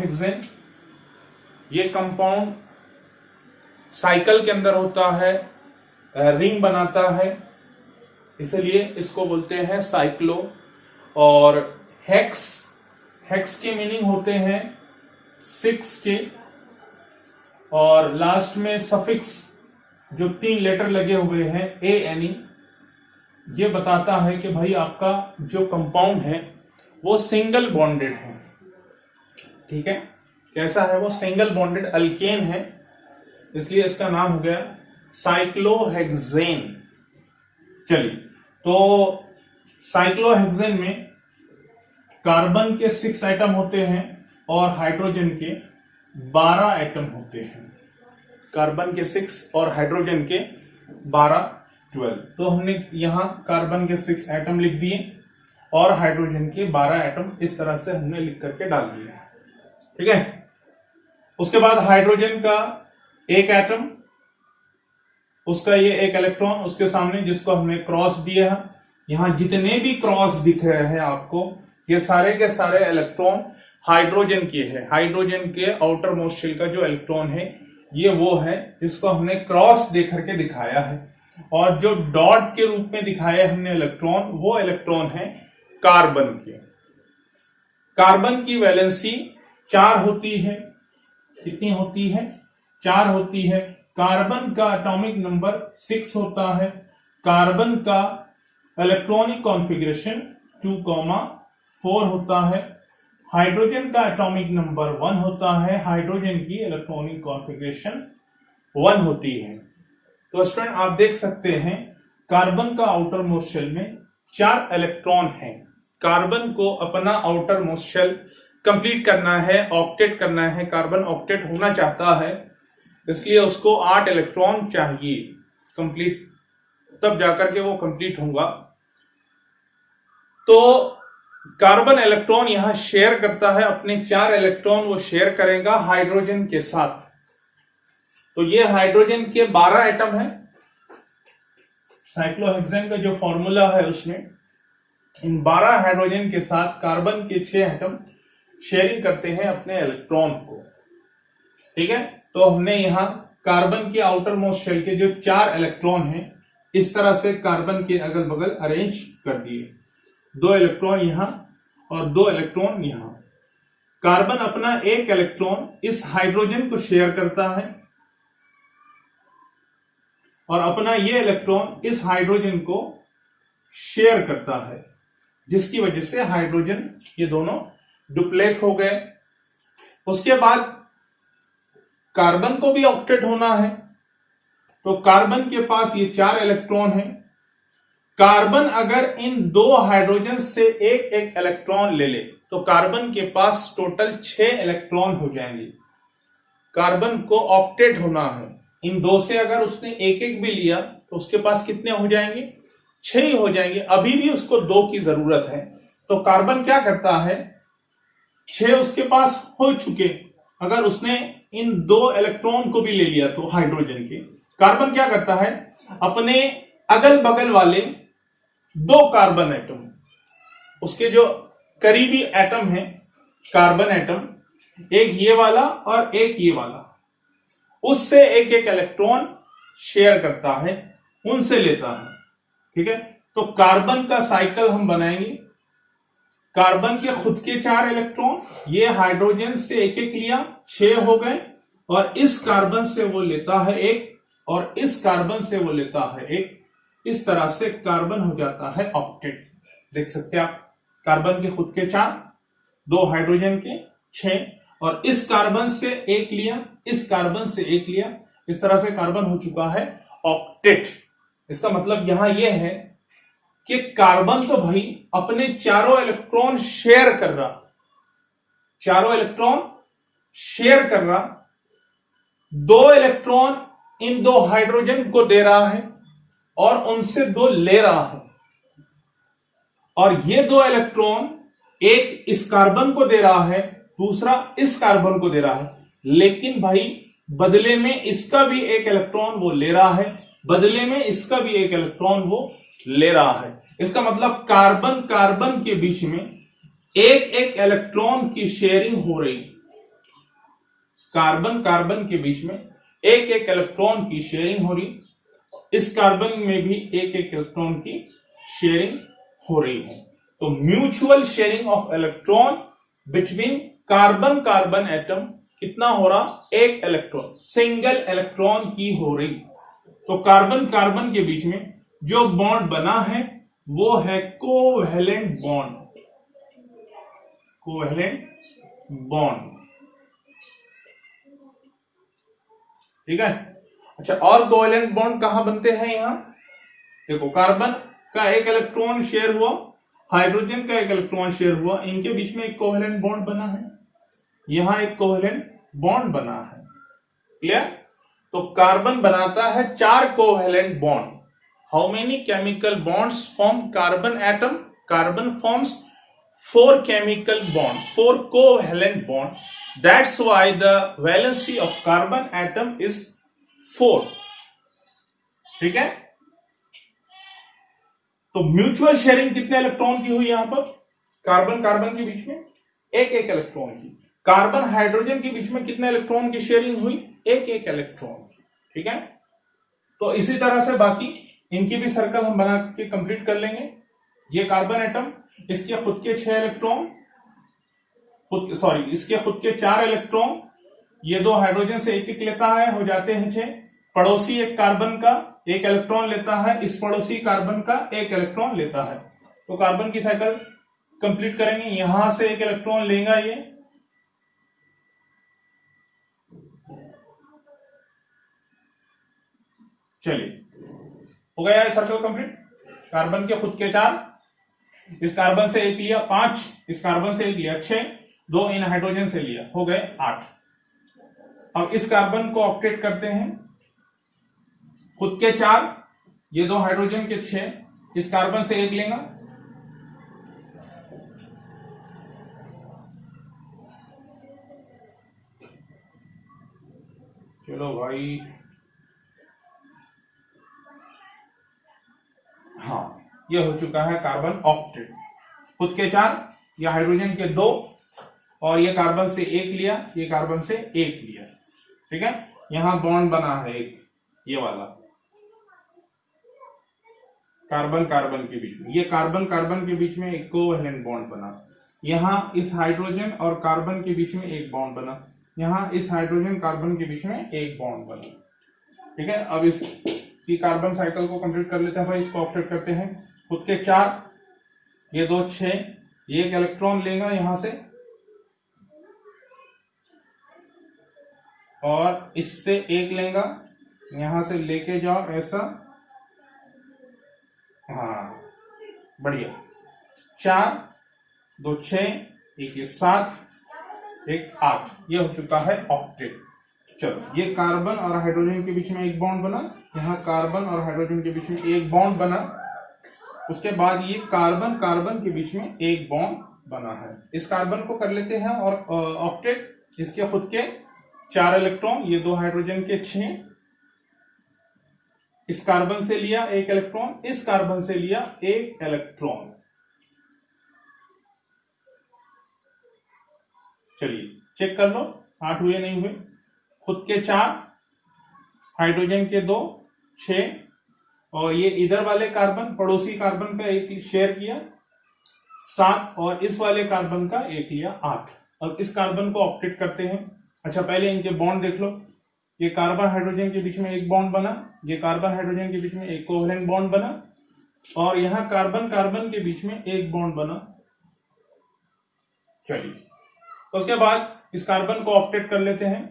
Cyclohexane, ये compound cycle के अंदर होता है, रिंग बनाता है, इसलिए इसको बोलते हैं साइक्लो। और हेक्स, हेक्स के मीनिंग होते हैं 6 के, और लास्ट में सफिक्स जो 3 लेटर लगे हुए हैं ANE, ये बताता है कि भाई आपका जो कंपाउंड है वो सिंगल बॉन्डेड है। ठीक है, कैसा है वो? सिंगल बॉन्डेड अल्केन है, इसलिए इसका नाम हो गया साइक्लोहेक्सेन। चलिए, तो साइक्लोहेक्सेन में कार्बन के 6 एटम होते हैं और हाइड्रोजन के 12 एटम होते हैं। कार्बन के 6 और हाइड्रोजन के 12 12। तो हमने यहां कार्बन के 6 एटम लिख दिए और हाइड्रोजन के 12 एटम इस तरह से हमने लिख करके डाल दिए। ठीक है, उसके बाद हाइड्रोजन का 1 एटम, उसका ये 1 इलेक्ट्रॉन उसके सामने, जिसको हमने क्रॉस दिया है। यहां जितने भी क्रॉस दिख रहे हैं आपको, ये सारे के सारे इलेक्ट्रॉन हाइड्रोजन के हैं। हाइड्रोजन के आउटर मोस्ट शेल का जो इलेक्ट्रॉन है ये वो है जिसको हमने क्रॉस दे करके दिखाया है। और जो डॉट के रूप में दिखाया हमने इलेक्ट्रॉन, वो इलेक्ट्रॉन है कार्बन के। कार्बन की वैलेंसी 4 होती है। कितनी होती है? 4 होती है। कार्बन का एटॉमिक नंबर 6 होता है। कार्बन का इलेक्ट्रॉनिक कॉन्फ़िगरेशन 2,4 होता है। हाइड्रोजन का एटॉमिक नंबर 1 होता है। हाइड्रोजन की इलेक्ट्रॉनिक कॉन्फ़िगरेशन 1 होती है। तो स्टूडेंट आप देख सकते हैं कार्बन का आउटर मोस्ट शेल में 4 इलेक्ट्रॉन हैं। कार्बन को अपना आउटर मोस्ट शेल कंप्लीट करना है, ऑक्टेट करना है। कार्बन ऑक्टेट होना चाहता है, इसलिए उसको 8 इलेक्ट्रॉन चाहिए कंप्लीट, तब जाकर के वो कंप्लीट होगा। तो कार्बन इलेक्ट्रॉन यहां शेयर करता है, अपने 4 इलेक्ट्रॉन वो शेयर करेगा हाइड्रोजन के साथ। तो ये हाइड्रोजन के 12 एटम है। साइक्लोहेक्सेन का जो फॉर्मूला है उसमें इन 12 हाइड्रोजन के साथ कार्बन के 6 एटम शेयरिंग करते हैं अपने इलेक्ट्रॉन को। ठीक है, तो हमने यहां कार्बन के आउटर मोस्ट शेल के जो 4 इलेक्ट्रॉन हैं इस तरह से कार्बन के अगल बगल अरेंज कर दिए। 2 इलेक्ट्रॉन यहां और 2 इलेक्ट्रॉन यहां। कार्बन अपना 1 इलेक्ट्रॉन इस हाइड्रोजन को शेयर करता है और अपना ये इलेक्ट्रॉन इस हाइड्रोजन को शेयर करता है, जिसकी वजह से हाइड्रोजन ये दोनों डुप्लेट हो गए। उसके बाद कार्बन को भी ऑक्टेट होना है, तो कार्बन के पास ये 4 इलेक्ट्रॉन हैं। कार्बन अगर इन 2 हाइड्रोजन से एक एक इलेक्ट्रॉन ले ले तो कार्बन के पास टोटल 6 इलेक्ट्रॉन हो जाएंगे। कार्बन को ऑक्टेट होना है, इन 2 से अगर उसने एक एक भी लिया तो उसके पास कितने हो जाएंगे? 6 ही हो जाएंगे। अभी भी उसको 2 की जरूरत है, तो कार्बन क्या करता है, 6 उसके पास हो चुके। अगर उसने इन 2 इलेक्ट्रॉन को भी ले लिया तो हाइड्रोजन के, कार्बन क्या करता है, अपने अगल बगल वाले 2 कार्बन एटम, उसके जो करीबी एटम है कार्बन एटम, एक ये वाला और एक ये वाला, उससे एक एक इलेक्ट्रॉन शेयर करता है, उनसे लेता है। ठीक है, तो कार्बन का साइकिल हम बनाएंगे। कार्बन के खुद के 4 इलेक्ट्रॉन, ये हाइड्रोजन से एक एक लिया, 6 हो गए, और इस कार्बन से वो लेता है 1 और इस कार्बन से वो लेता है 1। इस तरह से कार्बन हो जाता है ऑक्टेट। देख सकते हैं आप, कार्बन के खुद के 4, 2 हाइड्रोजन के 6, और इस कार्बन से 1 लिया, इस कार्बन से 1 लिया, इस तरह से कार्बन हो चुका है ऑक्टेट। इसका मतलब यहां यह है कि कार्बन तो भाई अपने 4 इलेक्ट्रॉन शेयर कर रहा, 4 इलेक्ट्रॉन शेयर कर रहा, 2 इलेक्ट्रॉन इन 2 हाइड्रोजन को दे रहा है और उनसे 2 ले रहा है, और ये 2 इलेक्ट्रॉन एक इस कार्बन को दे रहा है, दूसरा इस कार्बन को दे रहा है। लेकिन भाई बदले में इसका भी 1 इलेक्ट्रॉन वो ले रहा है, बदले में इसका भी 1 इलेक्ट्रॉन वो ले रहा है। इसका मतलब कार्बन कार्बन के बीच में एक एक इलेक्ट्रॉन की शेयरिंग हो रही। कार्बन कार्बन के बीच में एक एक इलेक्ट्रॉन की शेयरिंग हो रही, इस कार्बन में भी एक एक इलेक्ट्रॉन की शेयरिंग हो रही है। तो mutual sharing of electron between carbon carbon atom कितना हो रहा, एक इलेक्ट्रॉन, सिंगल इलेक्ट्रॉन की हो रही। तो कार्बन कार्बन के बीच में जो बॉन्ड बना है वो है कोवैलेंट बॉन्ड, कोवैलेंट बॉन्ड, ठीक है। अच्छा, और कोवैलेंट बॉन्ड कहां बनते हैं यहां, देखो कार्बन का एक इलेक्ट्रॉन शेयर हुआ, हाइड्रोजन का एक इलेक्ट्रॉन शेयर हुआ, इनके बीच में एक कोवैलेंट बॉन्ड बना है, यहां एक कोवैलेंट बॉन्ड बना है, क्लियर। तो कार्बन बनाता है 4 covalent bond. How many chemical bonds form carbon atom, carbon forms 4 chemical bond, 4 covalent bond. That's why the valency of carbon atom is 4. ठीक है। तो म्यूचुअल शेयरिंग कितने इलेक्ट्रॉन की हुई यहां पर, कार्बन कार्बन के बीच में एक एक इलेक्ट्रॉन की, कार्बन हाइड्रोजन के बीच में कितने इलेक्ट्रॉन की शेयरिंग हुई, एक एक इलेक्ट्रॉन की, ठीक है। तो इसी तरह से बाकी इनकी भी सर्कल हम बना के कंप्लीट कर लेंगे। ये कार्बन एटम, इसके खुद के 6 इलेक्ट्रॉन, इसके खुद के 4 इलेक्ट्रॉन, ये 2 हाइड्रोजन से एक एक लेता है, हो जाते हैं 6। पड़ोसी एक कार्बन का एक इलेक्ट्रॉन लेता है, इस पड़ोसी कार्बन का एक इलेक्ट्रॉन लेता है। तो कार्बन की साइकिल कंप्लीट करेंगे, यहां से एक इलेक्ट्रॉन लेगा ये, चलिए हो गया है सर्कल कंप्लीट। कार्बन के खुद के 4, इस कार्बन से एक लिया 5, इस कार्बन से एक लिया 6, 2 इन हाइड्रोजन से लिया, हो गए 8। अब इस कार्बन को ऑक्टेट करते हैं, खुद के 4, ये 2 हाइड्रोजन के 6, इस कार्बन से एक लेगा, चलो भाई, हाँ ये हो चुका है कार्बन ऑक्टेट। खुद के 4, ये हाइड्रोजन के 2, और ये कार्बन से एक लिया, ये कार्बन से एक लिया, ठीक है। यहां बॉन्ड बना है एक, ये वाला कार्बन कार्बन के बीच में, ये कार्बन कार्बन के बीच में एक कोवैलेंट बॉन्ड बना, यहां इस हाइड्रोजन और कार्बन के बीच में एक बॉन्ड बना, यहां इस हाइड्रोजन कार्बन के बीच में एक बॉन्ड बना, ठीक है। अब इसकी कार्बन साइकिल को कंप्लीट कर लेते हैं भाई, इसको ऑक्टेट करते हैं। खुद के 4, ये 2 6, ये एक इलेक्ट्रॉन लेगा यहां से, और इससे एक लेगा, यहां से लेके जाओ ऐसा, हाँ बढ़िया, 4 2 6, एक 7, एक 8, ये हो चुका है ऑक्टेट। चलो, ये कार्बन और हाइड्रोजन के बीच में एक बॉन्ड बना, यहाँ कार्बन और हाइड्रोजन के बीच में एक बॉन्ड बना, उसके बाद ये कार्बन कार्बन के बीच में एक बॉन्ड बना है। इस कार्बन को कर लेते हैं और ऑक्टेट। इसके खुद के 4 इलेक्ट्रॉन, ये 2 हाइड्रोजन के 6, इस कार्बन से लिया एक इलेक्ट्रॉन, इस कार्बन से लिया एक इलेक्ट्रॉन। चलिए चेक कर लो 8 हुए नहीं हुए। खुद के 4, हाइड्रोजन के 2 6, और ये इधर वाले कार्बन पड़ोसी कार्बन का एक शेयर किया 7, और इस वाले कार्बन का एक लिया 8। अब इस कार्बन को ऑक्टेट करते हैं। अच्छा, पहले इनके बॉन्ड देख लो। ये कार्बन हाइड्रोजन के बीच में एक बॉन्ड बना, ये कार्बन हाइड्रोजन के बीच में एक कोवैलेंट बॉन्ड बना, और यहां कार्बन कार्बन के बीच में एक बॉन्ड बना। चलिए, तो उसके बाद इस कार्बन को ऑक्टेट कर लेते हैं।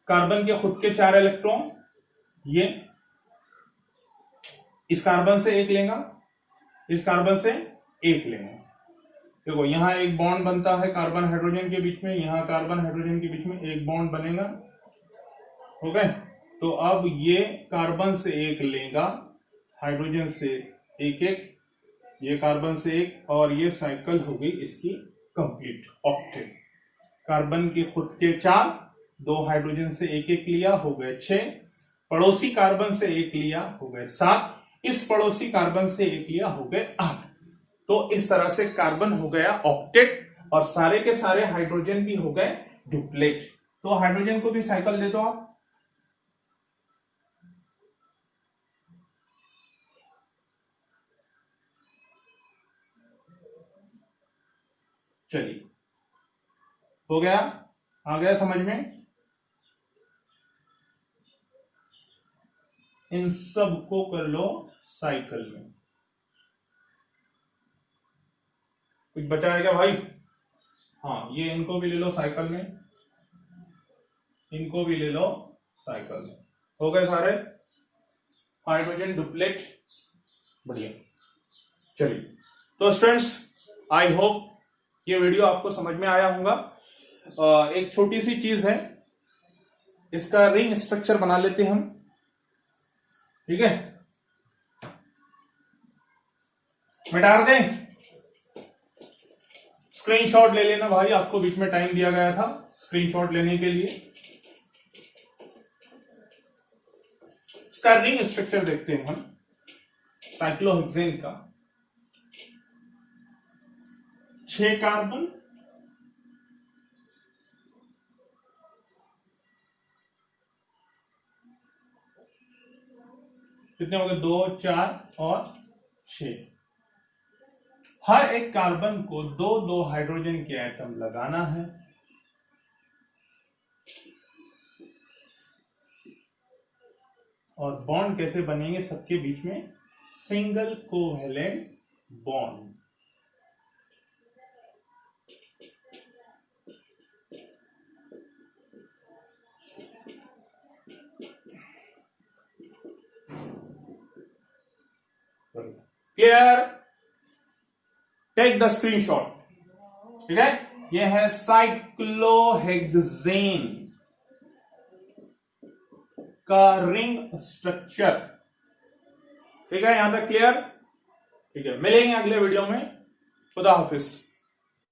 कार्बन के खुद के 4 इलेक्ट्रॉन, ये इस कार्बन से एक लेगा, इस कार्बन से एक लेगा। देखो यहां एक बॉन्ड बनता है कार्बन हाइड्रोजन के बीच में, यहां कार्बन हाइड्रोजन के बीच में एक बॉन्ड बनेगा। ओके, तो अब ये कार्बन से एक लेगा, हाइड्रोजन से एक एक, ये कार्बन से एक, और ये साइकिल हो गई इसकी कंप्लीट ऑक्टेट। कार्बन के खुद के 4, 2 हाइड्रोजन से एक एक लिया, हो गए 6, पड़ोसी कार्बन से एक लिया, हो गए 7, इस पड़ोसी कार्बन से एक लिया, हो गए 8। तो इस तरह से कार्बन हो गया ऑक्टेट, और सारे के सारे हाइड्रोजन भी हो गए डुप्लेट। तो हाइड्रोजन को भी साइकिल दे दो आप। चलिए, हो गया, आ गया समझ में। इन सब को कर लो साइकिल में। कुछ बचा है क्या भाई? हाँ, ये इनको भी ले लो साइकिल में, इनको भी ले लो साइकिल में। हो गए सारे हाइड्रोजन डुप्लेट। बढ़िया। चलिए, तो स्टूडेंट्स, आई होप ये वीडियो आपको समझ में आया होगा। एक छोटी सी चीज है, इसका रिंग स्ट्रक्चर बना लेते हैं हम, ठीक है? मिटा दें, स्क्रीनशॉट ले लेना भाई, आपको बीच में टाइम दिया गया था स्क्रीनशॉट लेने के लिए। इसका रिंग स्ट्रक्चर देखते हैं हम साइक्लोहेक्सेन का। 6 कार्बन, कितने हो गए? 2, 4 और 6। हर एक कार्बन को 2-2 हाइड्रोजन के एटम लगाना है। और बॉन्ड कैसे बनेंगे सबके बीच में? Single covalent bond. Clear? Take the screenshot, ठीक है? यह है साइक्लोहेक्सेन का रिंग स्ट्रक्चर, ठीक है? यहां तक क्लियर? ठीक है, मिलेंगे अगले वीडियो में। खुदा हाफिज।